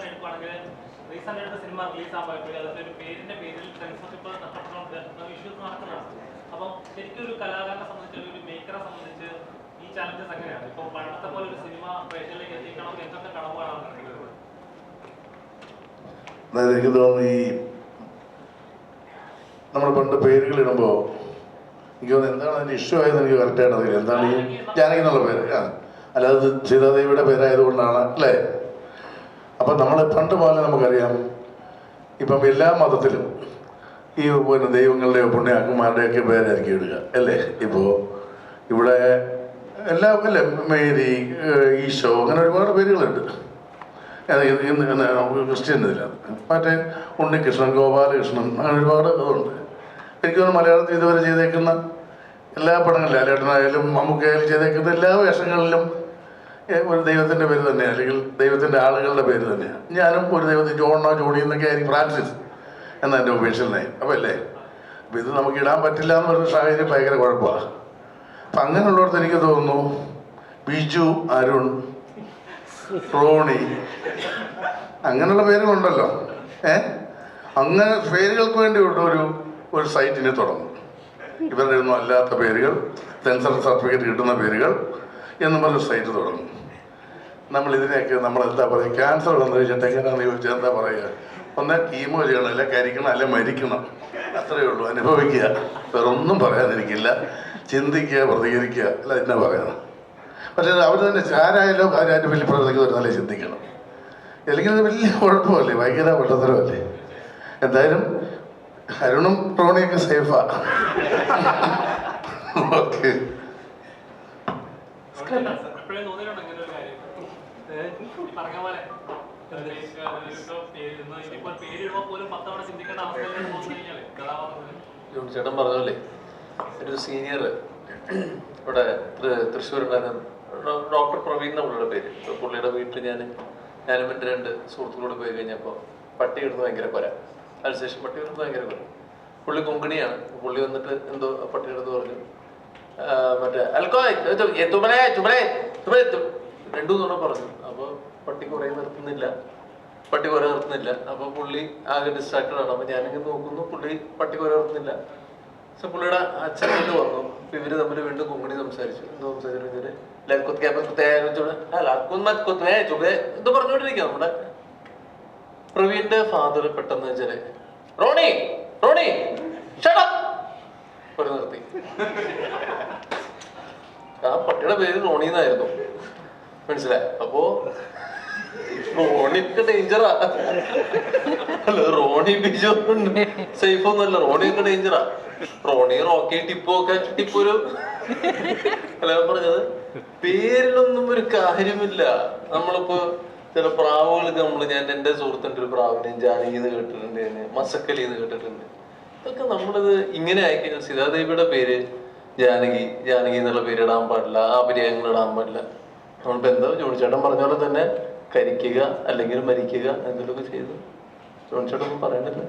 എടുക്കുകയാണെങ്കിൽ റീസെന്റ് ആയിട്ട് cinema release ആകുമ്പോഴേക്കും അതൊക്കെ ഒരു പേരിന്റെ പേരിൽ സെൻസർഷിപ്പ് നഷ്ടപ്പെടുന്ന ഇഷ്യൂസ് നടക്കുന്നതാണ്. അപ്പം ശരിക്കും ഒരു കലാകാരനെ സംബന്ധിച്ച് ഒരു മേക്കറെ സംബന്ധിച്ച് ഈ ചാലഞ്ചസ് എങ്ങനെയാണ്? ഇപ്പോൾ പണ്ടത്തെ പോലെ ഒരു സിനിമ പ്രേക്ഷകരിലേക്ക് എത്തിക്കണമെങ്കിൽ എന്തൊക്കെ കടവുകളാണ് നടക്കുന്നത്? എനിക്ക് തോന്നുന്നു ഈ നമ്മൾ പണ്ട് പേരുകൾ ഇടുമ്പോൾ എനിക്ക് തോന്നുന്നു എന്താണ് അതിന് ഇഷ്യൂ ആയത് എനിക്ക് കറക്റ്റായിട്ട് അറിയില്ല. എന്താണ് ഈ ജാനകി എന്നുള്ള പേര്? അല്ലാതെ സീതാദേവിയുടെ പേരായതുകൊണ്ടാണ് അല്ലേ? അപ്പം നമ്മൾ പണ്ട് പോലെ നമുക്കറിയാം, ഇപ്പം എല്ലാ മതത്തിലും ഈ പിന്നെ ദൈവങ്ങളുടെയോ പുണ്യാക്കന്മാരുടെയൊക്കെ പേരായിരിക്കും ഇടുക അല്ലേ? ഇപ്പോൾ ഇവിടെ എല്ലാ അല്ലേ, മേരി, ഈശോ, അങ്ങനെ ഒരുപാട് പേരുകളുണ്ട്. ക്രിസ്ത്യൻ ഇതിലാണ് മറ്റേ ഉണ്ണികൃഷ്ണൻ, ഗോപാലകൃഷ്ണൻ, അങ്ങനെ ഒരുപാട് ഇതുണ്ട്. എനിക്ക് തോന്നുന്നു മലയാളത്തിൽ ഇതുവരെ ചെയ്തേക്കുന്ന എല്ലാ പടങ്ങളിലും ലാലേട്ടനായാലും മമ്മൂക്കയായാലും ചെയ്തേക്കുന്ന എല്ലാ വേഷങ്ങളിലും ഒരു ദൈവത്തിൻ്റെ പേര് തന്നെയാണ്, അല്ലെങ്കിൽ ദൈവത്തിൻ്റെ ആളുകളുടെ പേര് തന്നെയാണ്. ഞാനും ഒരു ദൈവത്തിൽ ജോണോ ജോണി എന്നൊക്കെ ആയിരിക്കും, ഫ്രാൻസിസ് എന്ന എൻ്റെ ഒഫീഷ്യൽ നെയിം. അപ്പോൾ അല്ലേ, അപ്പോൾ ഇത് നമുക്ക് ഇടാൻ പറ്റില്ല എന്ന് പറഞ്ഞ സാഹചര്യം ഭയങ്കര കുഴപ്പമാണ്. അപ്പം അങ്ങനെയുള്ളവർക്ക് എനിക്ക് തോന്നുന്നു ബിജു, അരുൺ, റോണി, അങ്ങനെയുള്ള പേരുകളുണ്ടല്ലോ. അങ്ങനെ പേരുകൾക്ക് വേണ്ടി ഒരു സൈറ്റിനെ തുടങ്ങും. ഇവരുടെ ഒന്നും അല്ലാത്ത പേരുകൾ, സെൻസർ സർട്ടിഫിക്കറ്റ് കിട്ടുന്ന പേരുകൾ എന്നും പറഞ്ഞ സൈറ്റ് തുടങ്ങും. നമ്മളിതിനെയൊക്കെ നമ്മളെന്താ പറയുക, ക്യാൻസർ വന്നു കഴിഞ്ഞിട്ട് എങ്ങനെയാണെന്ന് ചോദിച്ചാൽ എന്താ പറയുക? ഒന്ന് കീമോ ചെയ്യണം, അല്ല കരിക്കണം, അല്ല മരിക്കണം, അത്രയേ ഉള്ളൂ. അനുഭവിക്കുക, വേറൊന്നും പറയാതിരിക്കില്ല. ചിന്തിക്കുക, പ്രതികരിക്കുക, അല്ല എന്നാ പറയണം. പക്ഷേ അവർ തന്നെ ആരായാലോ ആരായിട്ട് വലിയ പ്രവർത്തിക്ക് വരുന്നാലേ ചിന്തിക്കണം. അല്ലെങ്കിൽ അത് വലിയ കുഴപ്പമല്ലേ, ഭയങ്കര പൊട്ടത്തരമല്ലേ? എന്തായാലും അരുണും റോണിയൊക്കെ സേഫാ. ഓക്കെ. ചേട്ടൻ പറഞ്ഞല്ലേ, ഒരു സീനിയർ ഇവിടെ തൃശ്ശൂരുണ്ടായിരുന്നു, ഡോക്ടർ പ്രവീൺ എന്ന പുള്ളിയുടെ പേര്. പുള്ളിയുടെ വീട്ടിൽ ഞാനും എൻ്റെ 2 സുഹൃത്തുക്കളോട് പോയി കഴിഞ്ഞപ്പോൾ പട്ടി എടുത്ത് ഭയങ്കര കൊര, അതിനുശേഷം പട്ടി എടുത്ത് ഭയങ്കര കൊര. പുള്ളി കൊങ്കണിയാണ്. പുള്ളി വന്നിട്ട് എന്തോ പട്ടി എടുത്ത് പറഞ്ഞു, മറ്റേ അൽക്കോ തുമലേ തുമലേ തുമലേ 2 തവണ പറഞ്ഞു. അപ്പോൾ പട്ടി കുറെ നിർത്തുന്നില്ല. അപ്പോൾ പുള്ളി ആകെ ഡിസ്ട്രാക്റ്റഡ് ആണ്. അപ്പോൾ ഞാനിങ്ങനെ നോക്കുന്നു, പുള്ളി പട്ടി കുറെ നിർത്തുന്നില്ല. പക്ഷെ പുള്ളിയുടെ അച്ഛൻ കൊണ്ട് വന്നു. അപ്പൊ ഇവര് തമ്മിൽ വീണ്ടും കൊങ്ങണി സംസാരിച്ചു. എന്തോ സംസാരിച്ചു, എന്തോ പറഞ്ഞോണ്ടിരിക്കുക. നമ്മുടെ പ്രവീണിന്റെ ഫാദർ പെട്ടെന്ന് വെച്ചാല് റോണി റോണി ഒരു നിർത്തി. ആ പട്ടിയുടെ പേര് റോണി എന്നായിരുന്നു, മനസ്സിലായി? അപ്പോ റോണിക്ക് ഡേഞ്ചറാ. അല്ല, റോണി ബിജു സേഫ് ഒന്നുമല്ല, റോണിയൊക്കെ ഡേഞ്ചറാ. റോണി, റോക്കി, ടിപ്പു ഒക്കെ ടിപ്പൊരു അല്ല പറഞ്ഞത്. പേരിലൊന്നും ഒരു കാര്യമില്ല. നമ്മളിപ്പോ ചില പ്രാവുകൾക്ക് ഞാൻ എൻ്റെ സുഹൃത്തിൻ്റെ ഒരു പ്രാവിനെ ജാനകി എന്ന് കേട്ടിട്ടുണ്ട്, മസക്കലി എന്ന് കേട്ടിട്ടുണ്ട്. ഇതൊക്കെ നമ്മളിത് ഇങ്ങനെ ആയിക്കഴിഞ്ഞാൽ സീതാദേവിയുടെ പേര് ജാനകി എന്നുള്ള പേര് ഇടാൻ പാടില്ല, ആ പര്യായങ്ങൾ ഇടാൻ പാടില്ല. നമ്മളിപ്പോ എന്താ ജോണിച്ചേട്ടൻ പറഞ്ഞ പോലെ തന്നെ കരിക്കുക അല്ലെങ്കിൽ മരിക്കുക എന്തെങ്കിലുമൊക്കെ ചെയ്തു. ജോണിച്ചേട്ടൻ ഒന്നും പറയണ്ടല്ലോ.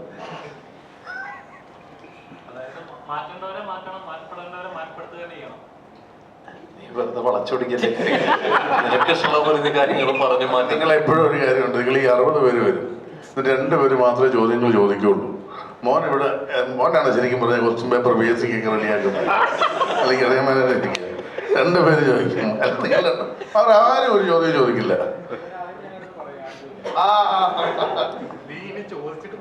നീ വെറുതെ വളച്ചൊടിക്കല്ലേ, നിനക്ക് ഇഷ്ടമുള്ള പോലെ കാര്യങ്ങളും പറഞ്ഞു മാറ്റി. നിങ്ങൾ എപ്പോഴും ഒരു കാര്യമുണ്ട്, നിങ്ങൾ ഈ 60 പേര് വരും, 2 പേര് മാത്രമേ ചോദ്യങ്ങൾ ചോദിക്കുള്ളൂ. മോനാണ് ശരിക്കും പറഞ്ഞാൽ കുറച്ചും പേപ്പർ BSc ഒക്കെ റെഡിയാക്കുന്നത്, അല്ലെങ്കിൽ അറിയാൻ 2 പേര് ചോദിക്കും. അവർ ആരും ഒരു ചോദ്യം ചോദിക്കില്ല. ചോദിച്ചിട്ട്